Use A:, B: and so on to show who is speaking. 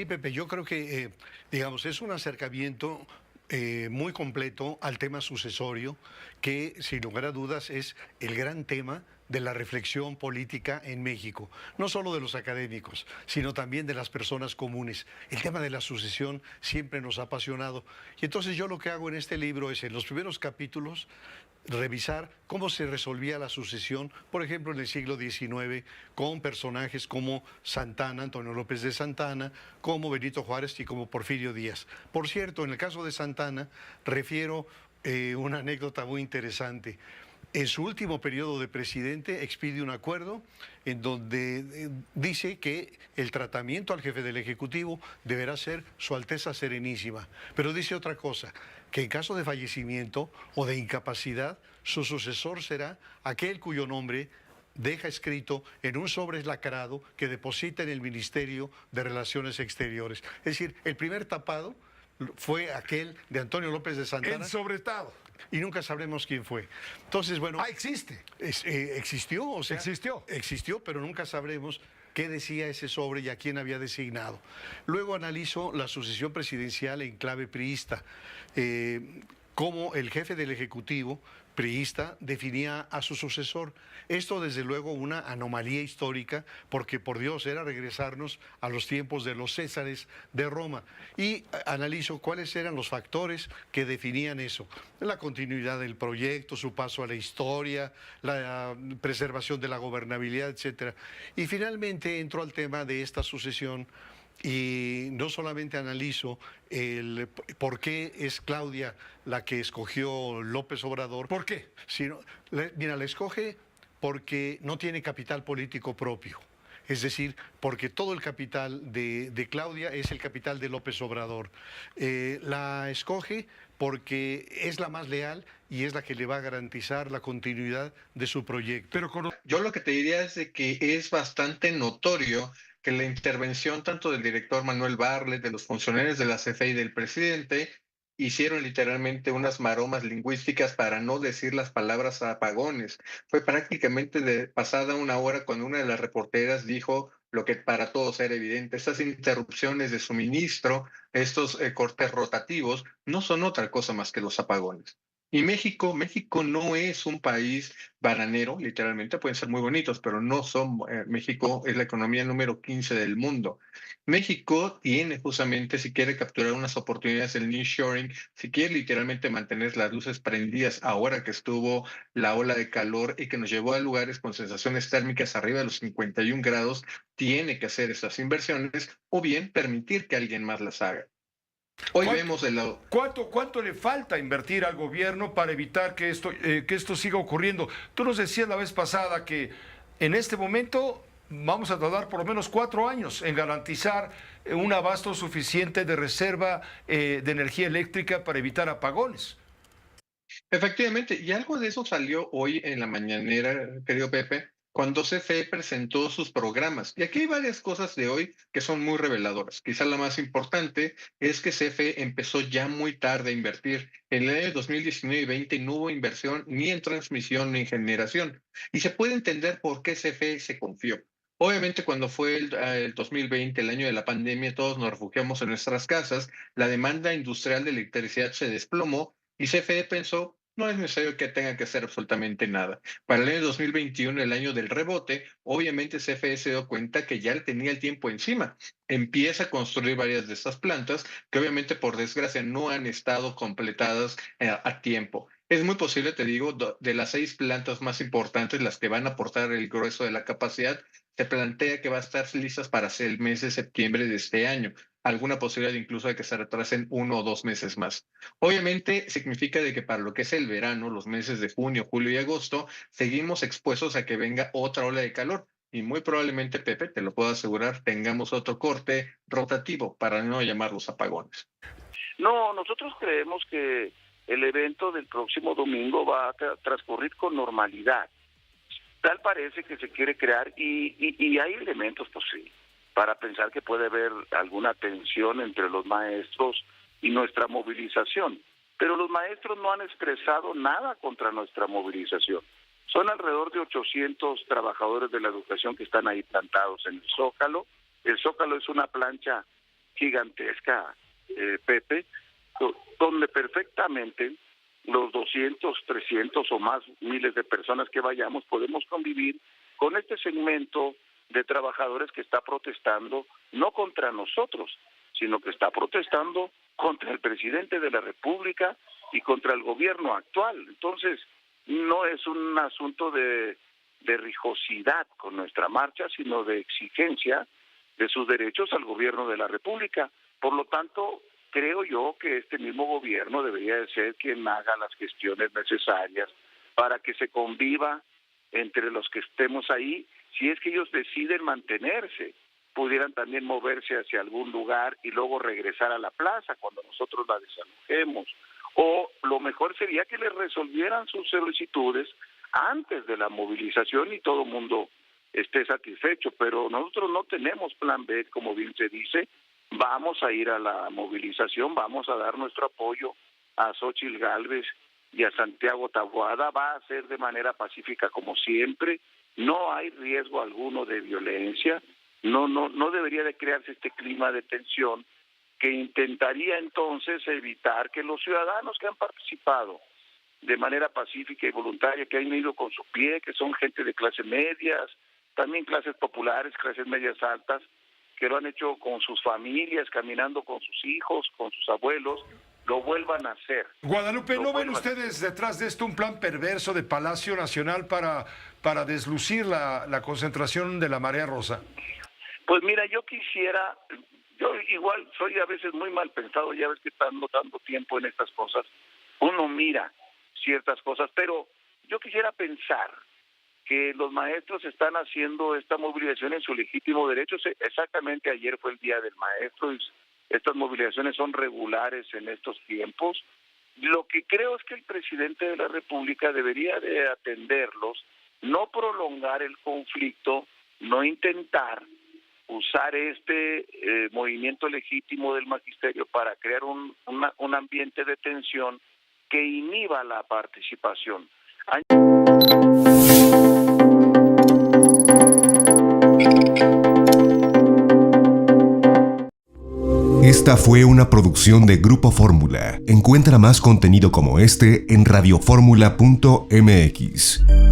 A: Pepe, yo creo que, digamos, es un acercamiento muy completo al tema sucesorio, que sin lugar a dudas es el gran tema de la reflexión política en México, no solo de los académicos, sino también de las personas comunes. El tema de la sucesión siempre nos ha apasionado. Y entonces yo lo que hago en este libro es, en los primeros capítulos, revisar cómo se resolvía la sucesión, por ejemplo, en el siglo XIX, con personajes como Santana, Antonio López de Santana, como Benito Juárez y como Porfirio Díaz. Por cierto, en el caso de Santana, refiero una anécdota muy interesante. En su último periodo de presidente expide un acuerdo en donde dice que el tratamiento al jefe del Ejecutivo deberá ser Su Alteza Serenísima. Pero dice otra cosa, que en caso de fallecimiento o de incapacidad, su sucesor será aquel cuyo nombre deja escrito en un sobre lacrado que deposita en el Ministerio de Relaciones Exteriores. Es decir, el primer tapado fue aquel de Antonio López de Santana.
B: El sobretado.
A: Y nunca sabremos quién fue. Entonces, bueno...
B: existe.
A: Existió, o sea...
B: Existió.
A: Existió, pero nunca sabremos qué decía ese sobre y a quién había designado. Luego analizo la sucesión presidencial en clave priista, cómo el jefe del Ejecutivo priista definía a su sucesor. Esto, desde luego, una anomalía histórica, porque, por Dios, era regresarnos a los tiempos de los Césares de Roma. Y analizo cuáles eran los factores que definían eso. La continuidad del proyecto, su paso a la historia, la preservación de la gobernabilidad, etc. Y finalmente entro al tema de esta sucesión. Y no solamente analizo el por qué es Claudia la que escogió López Obrador.
B: ¿Por qué?
A: Sino, mira, la escoge porque no tiene capital político propio. Es decir, porque todo el capital de Claudia es el capital de López Obrador. La escoge porque es la más leal y es la que le va a garantizar la continuidad de su proyecto.
C: Pero yo lo que te diría es de que es bastante notorio que la intervención tanto del director Manuel Bartlett, de los funcionarios de la CFE y del presidente, hicieron literalmente unas maromas lingüísticas para no decir las palabras apagones. Fue prácticamente de pasada una hora cuando una de las reporteras dijo lo que para todos era evidente: estas interrupciones de suministro, estos cortes rotativos, no son otra cosa más que los apagones. Y México no es un país bananero, literalmente, pueden ser muy bonitos, pero no son, México es la economía número 15 del mundo. México tiene justamente, si quiere capturar unas oportunidades del nearshoring, si quiere literalmente mantener las luces prendidas ahora que estuvo la ola de calor y que nos llevó a lugares con sensaciones térmicas arriba de los 51 grados, tiene que hacer estas inversiones o bien permitir que alguien más las haga. Hoy vemos el lado.
B: ¿Cuánto le falta invertir al gobierno para evitar que esto siga ocurriendo? Tú nos decías la vez pasada que en este momento vamos a tardar por lo menos 4 años en garantizar un abasto suficiente de reserva de energía eléctrica para evitar apagones.
C: Efectivamente, y algo de eso salió hoy en la mañanera, querido Pepe, cuando CFE presentó sus programas. Y aquí hay varias cosas de hoy que son muy reveladoras. Quizá la más importante es que CFE empezó ya muy tarde a invertir. En el año 2019 y 20 no hubo inversión ni en transmisión ni en generación. Y se puede entender por qué CFE se confió. Obviamente, cuando fue el 2020, el año de la pandemia, todos nos refugiamos en nuestras casas, la demanda industrial de electricidad se desplomó y CFE pensó: no es necesario que tenga que hacer absolutamente nada. Para el año 2021, el año del rebote, obviamente CFE se dio cuenta que ya tenía el tiempo encima. Empieza a construir varias de estas plantas que obviamente, por desgracia, no han estado completadas a tiempo. Es muy posible, te digo, de las 6 plantas más importantes, las que van a aportar el grueso de la capacidad, se plantea que va a estar listas para el mes de septiembre de este año. Alguna posibilidad incluso de que se retrasen 1 o 2 meses más. Obviamente significa de que para lo que es el verano, los meses de junio, julio y agosto, seguimos expuestos a que venga otra ola de calor. Y muy probablemente, Pepe, te lo puedo asegurar, tengamos otro corte rotativo, para no llamarlos apagones.
D: No, nosotros creemos que el evento del próximo domingo va a transcurrir con normalidad. Tal parece que se quiere crear, y hay elementos, pues sí, para pensar que puede haber alguna tensión entre los maestros y nuestra movilización. Pero los maestros no han expresado nada contra nuestra movilización. Son alrededor de 800 trabajadores de la educación que están ahí plantados en el Zócalo. El Zócalo es una plancha gigantesca, Pepe, donde perfectamente los 200, 300 o más miles de personas que vayamos podemos convivir con este segmento de trabajadores que está protestando no contra nosotros, sino que está protestando contra el presidente de la República y contra el gobierno actual. Entonces, no es un asunto de rijosidad con nuestra marcha, sino de exigencia de sus derechos al gobierno de la República. Por lo tanto, creo yo que este mismo gobierno debería de ser quien haga las gestiones necesarias para que se conviva entre los que estemos ahí. Si es que ellos deciden mantenerse, pudieran también moverse hacia algún lugar y luego regresar a la plaza cuando nosotros la desalojemos. O lo mejor sería que les resolvieran sus solicitudes antes de la movilización y todo el mundo esté satisfecho, pero nosotros no tenemos plan B, como bien se dice. Vamos a ir a la movilización, vamos a dar nuestro apoyo a Xóchitl Gálvez y a Santiago Taboada. Va a ser de manera pacífica como siempre, no hay riesgo alguno de violencia, no debería de crearse este clima de tensión que intentaría entonces evitar que los ciudadanos que han participado de manera pacífica y voluntaria, que han ido con su pie, que son gente de clase medias, también clases populares, clases medias altas, que lo han hecho con sus familias, caminando con sus hijos, con sus abuelos, lo vuelvan a hacer.
B: Guadalupe, ¿no ven ustedes detrás de esto un plan perverso de Palacio Nacional para deslucir la concentración de la Marea Rosa?
D: Pues mira, yo igual soy a veces muy mal pensado, ya ves que estando tanto tiempo en estas cosas, uno mira ciertas cosas, pero yo quisiera pensar que los maestros están haciendo esta movilización en su legítimo derecho. Exactamente ayer fue el Día del Maestro y estas movilizaciones son regulares en estos tiempos. Lo que creo es que el presidente de la República debería de atenderlos, no prolongar el conflicto, no intentar usar este movimiento legítimo del magisterio para crear un ambiente de tensión que inhiba la participación.
E: Esta fue una producción de Grupo Fórmula. Encuentra más contenido como este en radioformula.mx.